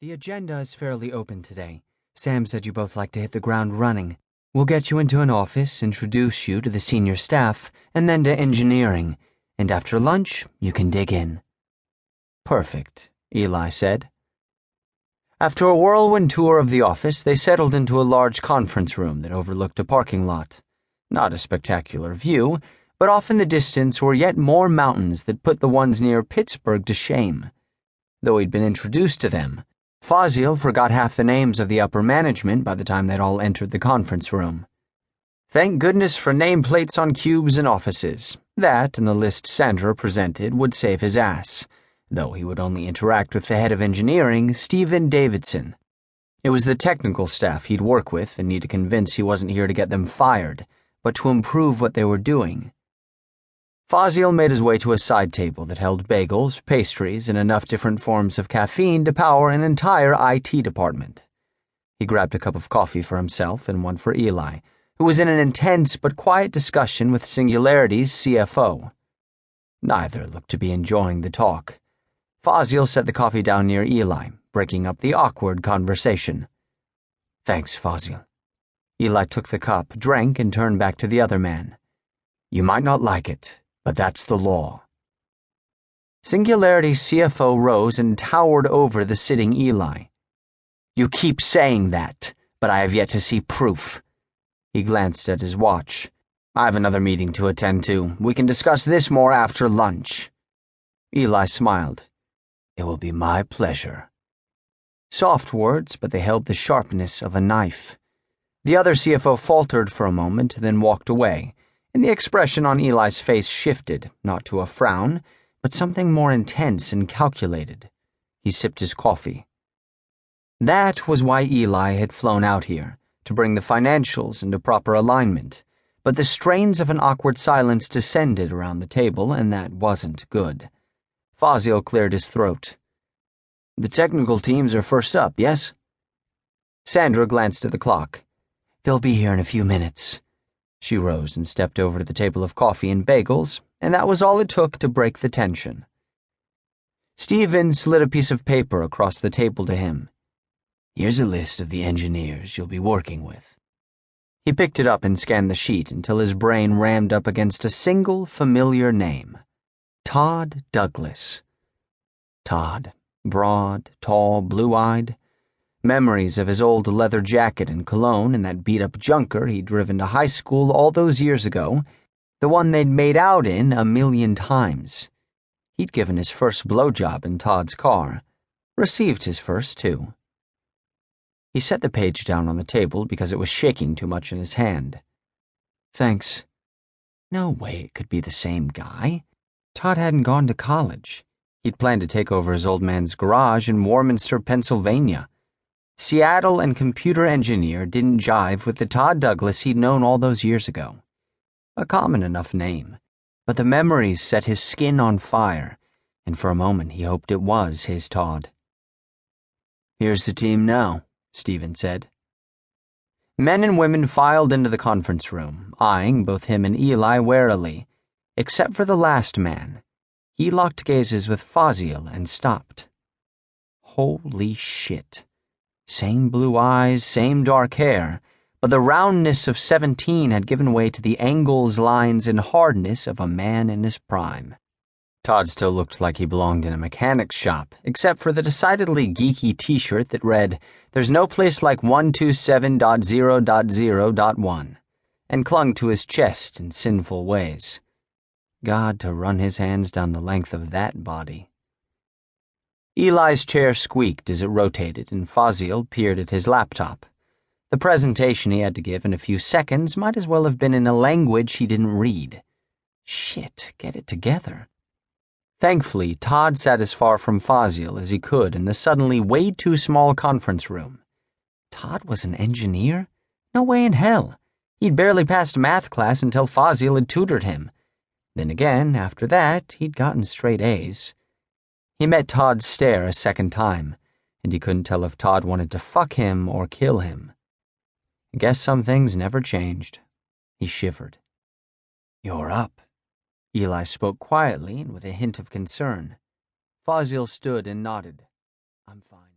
The agenda is fairly open today. Sam said you both like to hit the ground running. We'll get you into an office, introduce you to the senior staff, and then to engineering. And after lunch, you can dig in. Perfect, Eli said. After a whirlwind tour of the office, they settled into a large conference room that overlooked a parking lot. Not a spectacular view, but off in the distance were yet more mountains that put the ones near Pittsburgh to shame. Though he'd been introduced to them, Fazil forgot half the names of the upper management by the time they'd all entered the conference room. Thank goodness for nameplates on cubes and offices. That, and the list Sandra presented, would save his ass, though he would only interact with the head of engineering, Stephen Davidson. It was the technical staff he'd work with and need to convince he wasn't here to get them fired, but to improve what they were doing. Fazil made his way to a side table that held bagels, pastries, and enough different forms of caffeine to power an entire IT department. He grabbed a cup of coffee for himself and one for Eli, who was in an intense but quiet discussion with Singularity's CFO. Neither looked to be enjoying the talk. Fazil set the coffee down near Eli, breaking up the awkward conversation. Thanks, Fazil. Eli took the cup, drank, and turned back to the other man. You might not like it, but that's the law. Singularity's CFO rose and towered over the sitting Eli. You keep saying that, but I have yet to see proof. He glanced at his watch. I have another meeting to attend to. We can discuss this more after lunch. Eli smiled. It will be my pleasure. Soft words, but they held the sharpness of a knife. The other CFO faltered for a moment, then walked away, and the expression on Eli's face shifted, not to a frown, but something more intense and calculated. He sipped his coffee. That was why Eli had flown out here, to bring the financials into proper alignment, but the strains of an awkward silence descended around the table, and that wasn't good. Fazil cleared his throat. The technical teams are first up, yes? Sandra glanced at the clock. They'll be here in a few minutes. She rose and stepped over to the table of coffee and bagels, and that was all it took to break the tension. Stephen slid a piece of paper across the table to him. Here's a list of the engineers you'll be working with. He picked it up and scanned the sheet until his brain rammed up against a single familiar name. Todd Douglas. Todd, broad, tall, blue-eyed. Memories of his old leather jacket and cologne and that beat-up junker he'd driven to high school all those years ago, the one they'd made out in 1,000,000 times. He'd given his first blowjob in Todd's car. Received his first, too. He set the page down on the table because it was shaking too much in his hand. Thanks. No way it could be the same guy. Todd hadn't gone to college. He'd planned to take over his old man's garage in Warminster, Pennsylvania. Seattle and computer engineer didn't jive with the Todd Douglas he'd known all those years ago. A common enough name, but the memories set his skin on fire, and for a moment he hoped it was his Todd. Here's the team now, Stephen said. Men and women filed into the conference room, eyeing both him and Eli warily, except for the last man. He locked gazes with Fazil and stopped. Holy shit. Same blue eyes, same dark hair, but the roundness of 17 had given way to the angles, lines, and hardness of a man in his prime. Todd still looked like he belonged in a mechanic's shop, except for the decidedly geeky t-shirt that read, There's no place like 127.0.0.1, and clung to his chest in sinful ways. God, to run his hands down the length of that body. Eli's chair squeaked as it rotated, and Fazil peered at his laptop. The presentation he had to give in a few seconds might as well have been in a language he didn't read. Shit, get it together. Thankfully, Todd sat as far from Fazil as he could in the suddenly way too small conference room. Todd was an engineer? No way in hell. He'd barely passed math class until Fazil had tutored him. Then again, after that, he'd gotten straight A's. He met Todd's stare a second time, and he couldn't tell if Todd wanted to fuck him or kill him. Guess some things never changed. He shivered. You're up. Eli spoke quietly and with a hint of concern. Fazil stood and nodded. I'm fine.